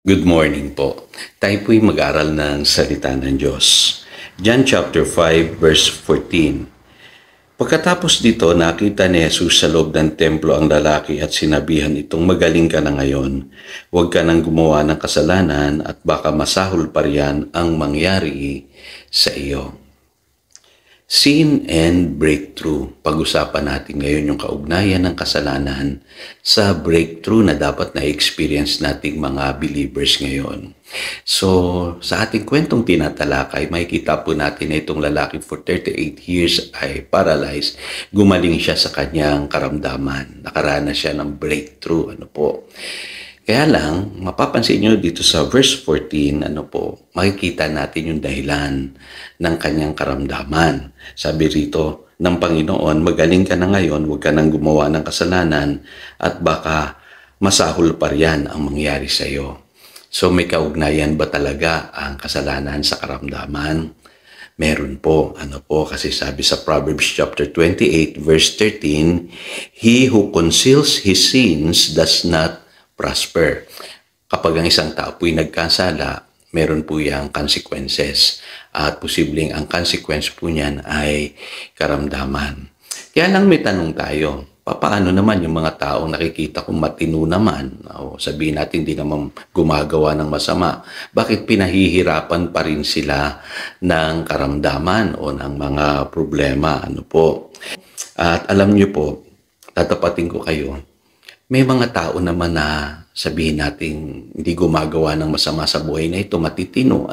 Good morning po. Tayo po'y mag-aral ng salita ng Diyos. John chapter 5 verse 14. Pagkatapos dito, nakita ni Jesus sa loob ng templo ang lalaki at sinabihan itong, "Magaling ka na ngayon. Huwag ka nang gumawa ng kasalanan at baka masahol pa riyan ang mangyari sa iyo." Sin and breakthrough. Pag-usapan natin ngayon yung kaugnayan ng kasalanan sa breakthrough na dapat na-experience nating mga believers ngayon. So, sa ating kwentong tinatalakay, makikita po natin na itong lalaki for 38 years ay paralyzed. Gumaling siya sa kanyang karamdaman. Nakaranas siya ng breakthrough. Kaya lang, mapapansin nyo dito sa verse 14, makikita natin yung dahilan ng kanyang karamdaman. Sabi rito ng Panginoon, "Magaling ka na ngayon, huwag ka nang gumawa ng kasalanan at baka masahol pa riyan ang mangyari sa iyo." So may kaugnayan ba talaga ang kasalanan sa karamdaman? Meron po, kasi sabi sa Proverbs chapter 28 verse 13, "He who conceals his sins does not prosper." Kapag ang isang tao po'y nagkasala, meron po yung consequences. At posibleng ang consequence po niyan ay karamdaman. Kaya lang may tanong tayo, paano naman yung mga taong nakikita kong matino naman, o sabihin natin di naman gumagawa ng masama, bakit pinahihirapan pa rin sila ng karamdaman o ng mga problema? At alam niyo po, tatapatin ko kayo, may mga tao naman na sabihin natin hindi gumagawa ng masama sa buhay na ito, matitino,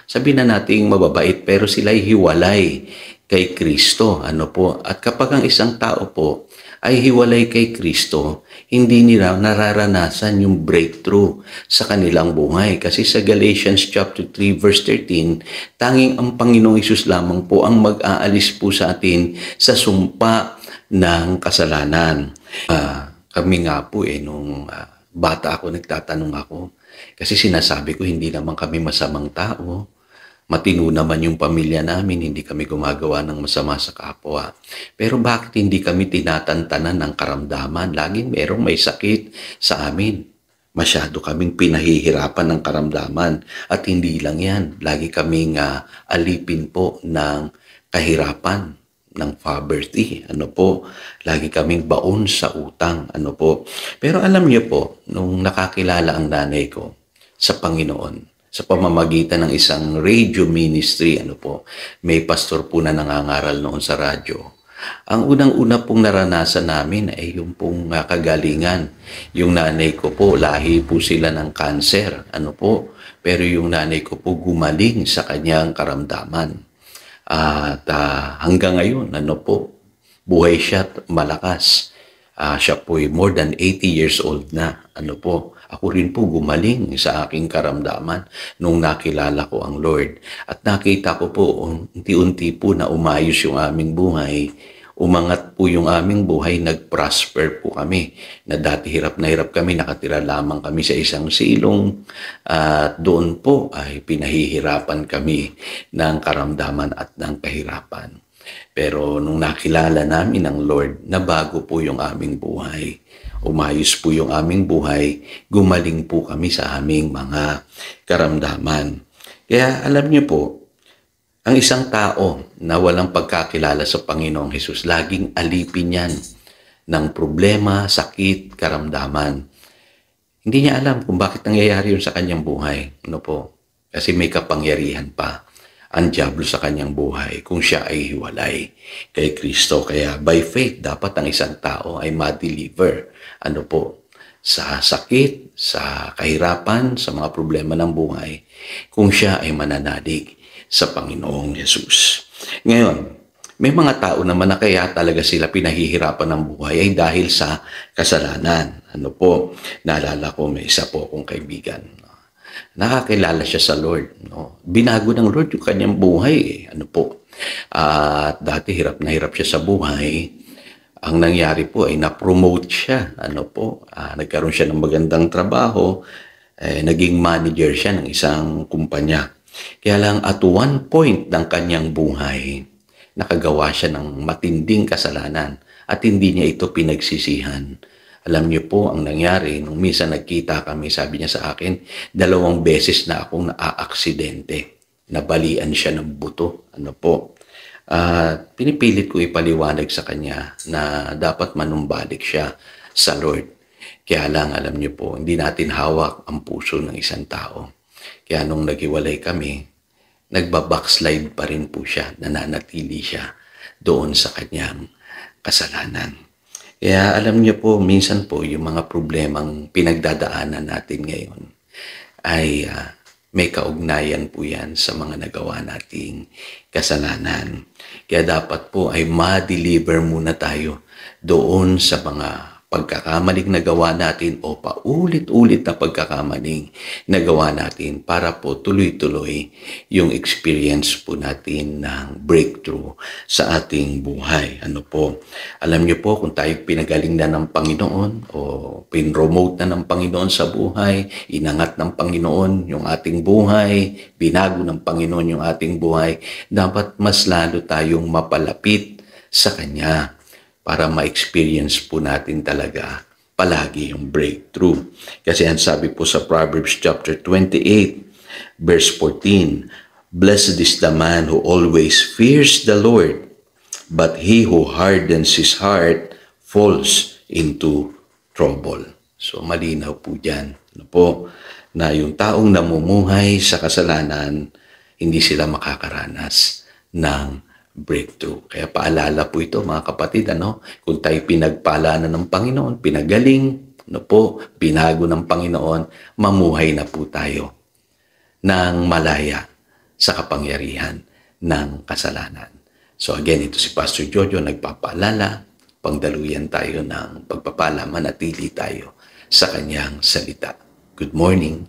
sabihin na natin mababait pero sila'y hiwalay kay Kristo, At kapag ang isang tao po ay hiwalay kay Kristo, hindi nila nararanasan yung breakthrough sa kanilang buhay. Kasi sa Galatians chapter 3 verse 13, tanging ang Panginoong Hesus lamang po ang mag-aalis po sa atin sa sumpa ng kasalanan. Kami nga po nung bata ako, nagtatanong ako. Kasi sinasabi ko, hindi naman kami masamang tao. Matino naman yung pamilya namin, hindi kami gumagawa ng masama sa kapwa. Pero bakit hindi kami tinatantanan ng karamdaman? Laging merong may sakit sa amin. Masyado kaming pinahihirapan ng karamdaman. At hindi lang yan, lagi kaming alipin po ng kahirapan, ng poverty, lagi kaming baon sa utang, Pero alam niyo po, nung nakakilala ang nanay ko sa Panginoon, sa pamamagitan ng isang radio ministry, may pastor po na nangangaral noon sa radyo. Ang unang-una pong naranasan namin ay yung pong kagalingan. Yung nanay ko po, lahi po sila ng cancer, Pero yung nanay ko po gumaling sa kanyang karamdaman. At hanggang ngayon, buhay siya at malakas. Siya po ay more than 80 years old na. Ako rin po gumaling sa aking karamdaman nung nakilala ko ang Lord. At nakita ko po, unti-unti po na umayos yung aming buhay. Umangat po yung aming buhay, nag-prosper po kami. Na dati hirap na hirap kami, nakatira lamang kami sa isang silong. At doon po ay pinahihirapan kami ng karamdaman at ng kahirapan. Pero nung nakilala namin ang Lord, nabago po yung aming buhay. Umayos po yung aming buhay, gumaling po kami sa aming mga karamdaman. Kaya alam niyo po, ang isang tao na walang pagkakilala sa Panginoong Hesus, laging alipin yan ng problema, sakit, karamdaman. Hindi niya alam kung bakit nangyayari yun sa kanyang buhay. Kasi may kapangyarihan pa ang diablo sa kanyang buhay kung siya ay hiwalay kay Kristo. Kaya by faith, dapat ang isang tao ay ma-deliver. Sa sakit, sa kahirapan, sa mga problema ng buhay, kung siya ay mananalig sa Panginoong Hesus. Ngayon, may mga tao naman na kaya talaga sila pinahihirapan ng buhay ay dahil sa kasalanan. Naalala ko, may isa po akong kaibigan. Nakakilala siya sa Lord. Binago ng Lord yung kanyang buhay. At dati hirap na hirap siya sa buhay. Ang nangyari po ay na-promote siya. Nagkaroon siya ng magandang trabaho. Naging manager siya ng isang kumpanya. Kaya lang at one point ng kanyang buhay, nakagawa siya ng matinding kasalanan at hindi niya ito pinagsisihan. Alam niyo po, ang nangyari, nung minsan nagkita kami, sabi niya sa akin, 2 beses na akong naaaksidente. Nabalian siya ng buto. Ano po? Pinipilit ko ipaliwanag sa kanya na dapat manumbalik siya sa Lord. Kaya lang, alam niyo po, hindi natin hawak ang puso ng isang tao. Kaya nung naghiwalay kami, nagbabackslide pa rin po siya, nananatili siya doon sa kanyang kasalanan. Kaya alam niyo po, minsan po, yung mga problemang pinagdadaanan natin ngayon ay may kaugnayan po yan sa mga nagawa nating kasalanan. Kaya dapat po ay ma-deliver muna tayo doon sa mga pagkakamaling nagawa natin o paulit-ulit na pagkakamaling nagawa natin para po tuloy-tuloy yung experience po natin ng breakthrough sa ating buhay. Ano po? Alam niyo po, kung tayo pinagaling na ng Panginoon o pinromote na ng Panginoon sa buhay, inangat ng Panginoon yung ating buhay, binago ng Panginoon yung ating buhay, dapat mas lalo tayong mapalapit sa Kanya para ma-experience po natin talaga palagi yung breakthrough. Kasi ang sabi po sa Proverbs chapter 28, verse 14, "Blessed is the man who always fears the Lord, but he who hardens his heart falls into trouble." So malinaw po dyan. Ano po? Na yung taong namumuhay sa kasalanan, hindi sila makakaranas ng breakthrough. Kaya paalala po ito mga kapatid, kung tayo pinagpala na ng Panginoon, pinagaling, binago ng Panginoon, mamuhay na po tayo ng malaya sa kapangyarihan ng kasalanan. So again, ito si Pastor Jojo nagpapaalala, pangdaluyan tayo ng pagpapala, manatili tayo sa kanyang salita. Good morning.